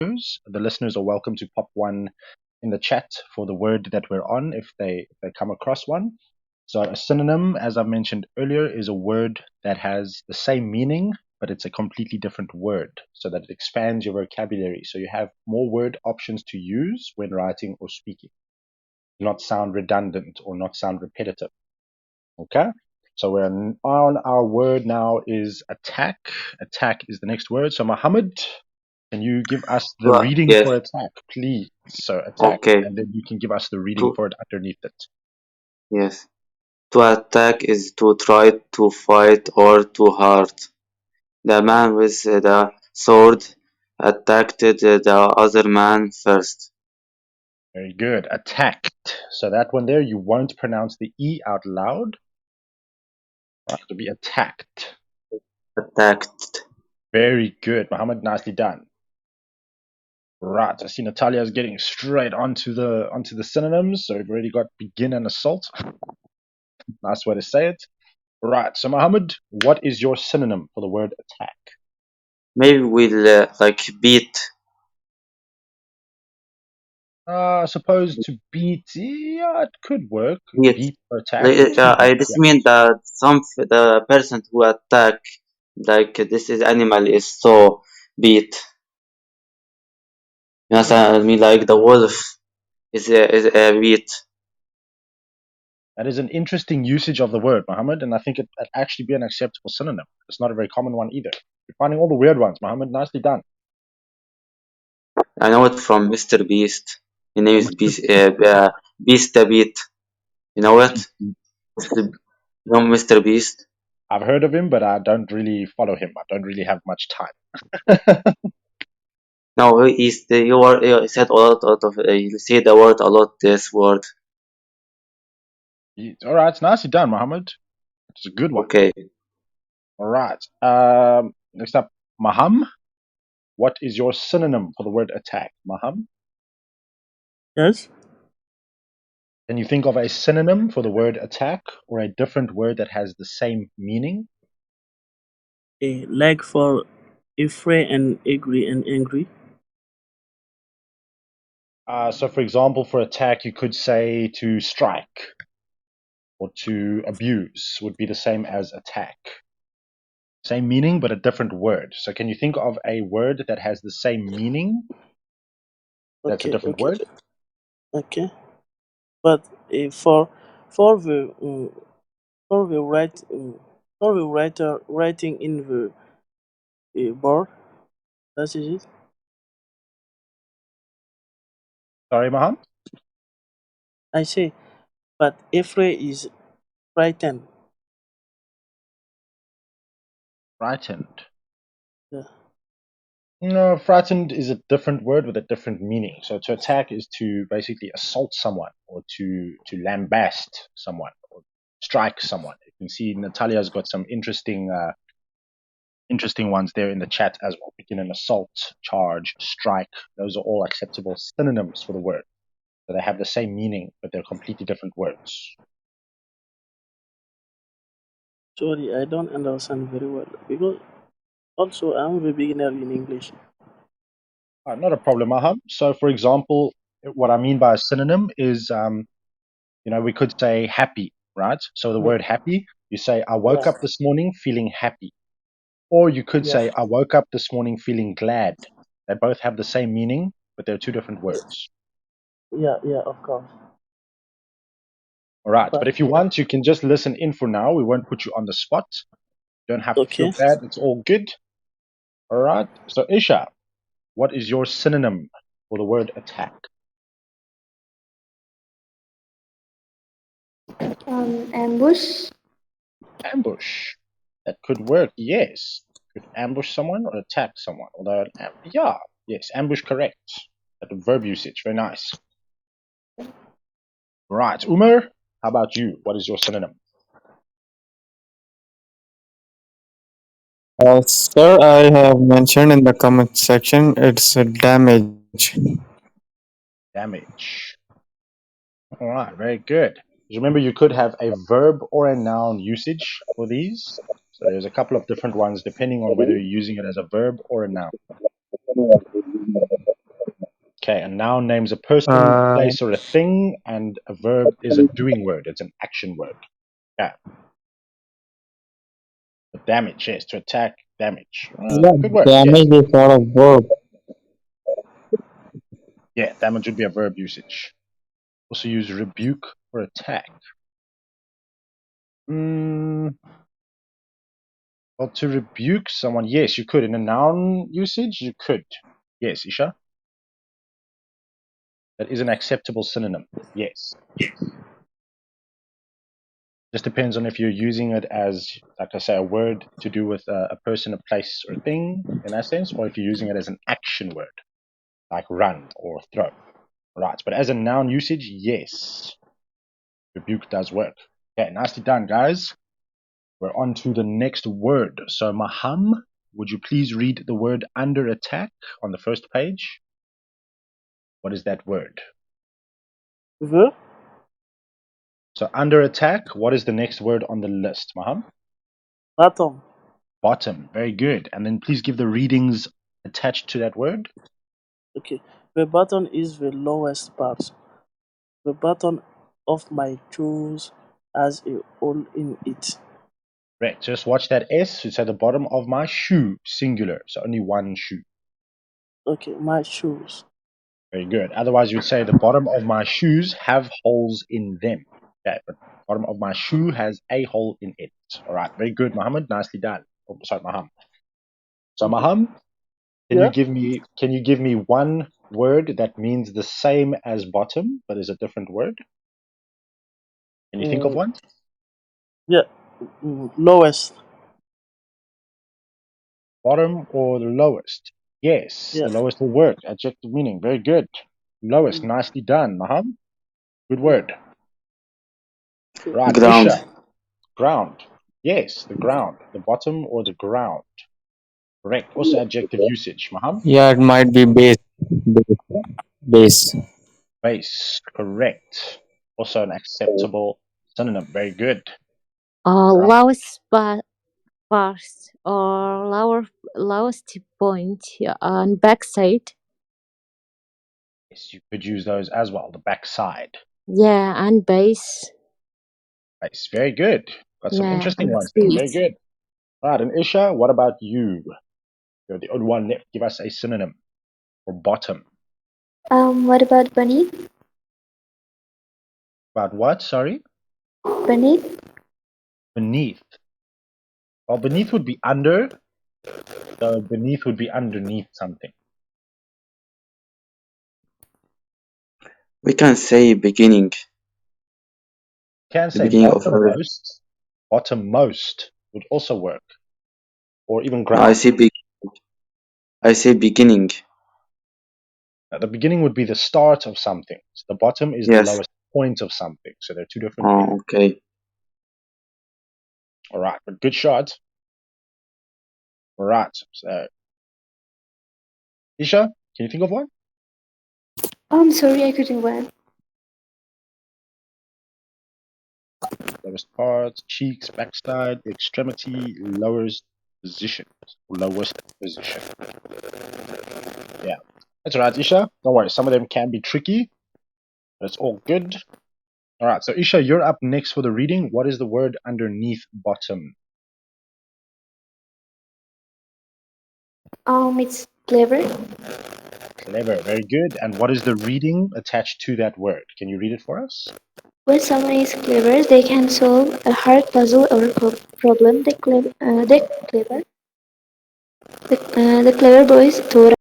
The listeners are welcome to pop one in the chat for the word that we're on if they come across one. So a synonym, as I mentioned earlier, is a word that has the same meaning, but it's a completely different word, so that it expands your vocabulary. So you have more word options to use when writing or speaking. Do not sound redundant or not sound repetitive. Okay? So we're on our word now is attack. Attack is the next word. So Muhammad, can you give us the reading Yes. for attack, please? So attack, Okay. and then you can give us the reading To for it underneath it. yes. To attack is to try to fight or to hurt. The man with the sword attacked the other man first. Very good. Attacked. So that one there, you won't pronounce the E out loud. Right? It'll be attacked. Attacked. Very good. Muhammad, nicely done. Right. I see Natalia is getting straight onto the synonyms. So we've already got begin and assault. Nice way to say it. Right. So Muhammad, what is your synonym for the word attack? Maybe we'll like beat. I suppose to beat, yeah, it could work. Beat. Beat or attack, to I beat, just yeah. mean that the person who attack like this is animal is so beat. You understand? I mean like the wolf is a beat. That is an interesting usage of the word, Muhammad, and I think it'd actually be an acceptable synonym. It's not a very common one either. You're finding all the weird ones, Muhammad. Nicely done. I know it from Mr. Beast. His name From is Beast the Beat. You know Mr. what? You know Mr. Beast? I've heard of him, but I don't really follow him. I don't really have much time. No, you said a lot of you say the word a lot. This word. All right, it's nicely done, Muhammad. It's a good one. Okay. All right. Next up, Maham. What is your synonym for the word attack, Maham? Yes. Can you think of a synonym for the word attack or a different word that has the same meaning? Like for afraid and angry. So, for example, for attack, you could say to strike or to abuse would be the same as attack. Same meaning, but a different word. So, can you think of a word that has the same meaning that's a Okay, different okay, word? okay. But for the for the write for the writer writing in the board, that is it. Sorry, Maham? I say, but afraid is frightened. Frightened. Yeah. No, frightened is a different word with a different meaning. So, to attack is to basically assault someone or to lambast someone or strike someone. You can see Natalia's got some interesting ones there in the chat as well. Begin an assault, charge, strike. Those are all acceptable synonyms for the word. So they have the same meaning, but they're completely different words. Sorry, I don't understand very well because also I'm a beginner in English. Not a problem, Aham. So, for example, what I mean by a synonym is, we could say happy, right? So the Mm, word happy, you say, I woke Yeah, up this morning feeling happy. Or you could yeah, say, I woke up this morning feeling glad. They both have the same meaning, but they're two different words. yeah, yeah. Of course. All right. But But if you want, you can just listen in for now. We won't put you on the spot. You don't have to feel okay. bad. It's all good. All right. So, Isha, what is your synonym for the word attack? Ambush. Ambush. That could work. Yes. Could ambush someone or attack someone. Although, yeah. Yes. Ambush, correct. That verb usage. Very nice. Right. Umar, how about you? What is your synonym? Sir, I have mentioned in the comment section it's a damage. Damage. All right, very good. Just remember, you could have a verb or a noun usage for these. So there's a couple of different ones depending on whether you're using it as a verb or a noun. Okay, a noun names a person, Uh, place, or a thing, and a verb is a doing word. It's an action word. Yeah. Damage, yes, to attack, damage. yeah, Good word, yes. damage is sort of verb. Yeah, damage would be a verb usage. Also use rebuke for attack. Well, to rebuke someone, yes, you could. In a noun usage, you could. Yes, Isha. That is an acceptable synonym. Yes. Just depends on if you're using it as, like I say, a word to do with a person, a place, or a thing in that sense, or if you're using it as an action word, like run or throw. Right. But as a noun usage, yes, rebuke does work. Okay, nicely done, guys. We're on to the next word. So, Maham, would you please read the word under attack on the first page? What is that word? The So, under attack, what is the next word on the list, Maham? bottom. Bottom. Very good. And then please give the readings attached to that word. Okay. The bottom is the lowest part. The bottom of my shoes has a hole in it. Right. Just watch that S. It's at the bottom of my shoe, singular. So, only one shoe. Okay, my shoes. Very good. Otherwise, you'd say the bottom of my shoes have holes in them. Okay, but bottom of my shoe has a hole in it. All right. Very good, Muhammad. Nicely done. Oh, sorry, Maham. So, Okay. Maham, Yeah. can you give me one word that means the same as bottom but is a different word? Can you think of Uh, one? yeah. Lowest. Bottom or the lowest? Yes, Yeah. the lowest will work. Adjective meaning. Very good. Lowest. Mm, Nicely done, Maham. Good yeah. word. Right, Ground. Isha. Ground. Yes, the ground. The bottom or the ground. Correct. Also adjective usage. Maham. Yeah, it might be base. Base. Base. Base. Correct. Also an acceptable synonym. Very good. Right. Lowest part or lowest point on backside. Yes, you could use those as well. The backside. Yeah, and base. Base. Very good. Got some Yeah, interesting and ones there. speed. Very good. Right, and Isha, what about you? You're the only one left. Give us a synonym for bottom. What about beneath? About what? Sorry? Beneath? Beneath. Well, beneath would be under, so beneath would be underneath something. We can say beginning. Can The say beginning of every. bottommost. Bottommost would also work. Or even No, I ground. say I say beginning. Now, the beginning would be the start of something. So the bottom is the Yes. lowest point of something. So they're two different Oh, meanings. okay. All right, but good shot. All right. So, Isha, can you think of one? Oh, I'm sorry, I couldn't win. Lowest part, cheeks, backside, the extremity, lowest position. Lowest position. Yeah. That's all right, Isha. Don't worry. Some of them can be tricky, but it's all good. All right. So, Isha, you're up next for the reading. What is the word underneath bottom? It's clever. Clever. Very good. And what is the reading attached to that word? Can you read it for us? When someone is clever, they can solve a hard puzzle or problem. The clever boys taught